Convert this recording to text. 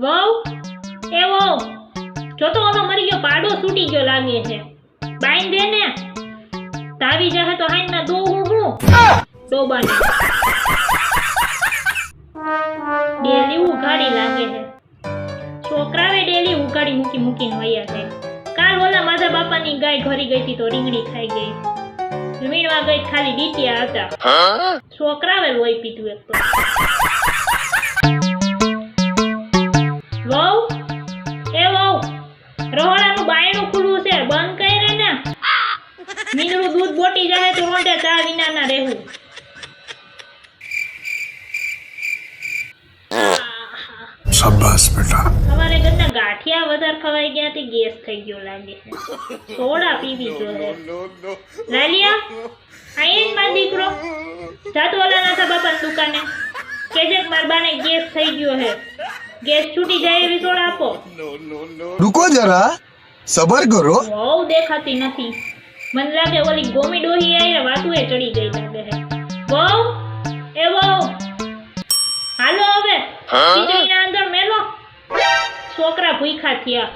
વહુ એ વહુ જો તો ઓલો મરી ગયો પાડો છૂટી ગયો લાગે છે બાઈન દે ને તાવી જાહે તો હાઈન ના દો હું ડોબાને ડેલી ઉઘાડી લાગે છે છોકરાવે ડેલી ઉઘાડી મૂકીને વયા છે કાલ ઓલા માધા બાપાની ગાય ઘરી ગઈ હતી તો રીંગણી ખાઈ ગઈ વીણવા ગઈ ખાલી ડીટિયા હતા છોકરાવે લોહી પીધું એક તો વહુ એ વહુ રહોડાનું બાયણું ખુલ્લું છે બંધ કરે ને મીંદડું દૂધ બોટી જાય તો રોંઢે ચા વિના ના રહેવું શાબાશ બેટા અમારે ઘરના ગાંઠિયા વધારે ખવાઈ ગયા તે ગેસ થઈ ગયો લાગે સોડા પીવી જોઈએ લાલિયા આઈન માં દીકરો જાતો ઓલા નાથા બાપાની દુકાને કેજે માર બાને ગેસ થઈ ગયો હે ગેસ છૂટી જાય એવી સોડા આપો रुको जरा सबर करो બહુ દેખાતી નથી મને લાગે ઓલી ગોમી ડોહી આઈને વાતુએ ચડી ગઈ લાગે હે બહુ એ બહુ હાલો હવે ખીચડીના અંદર મેલો છોકરા ભૂખ્યા થયા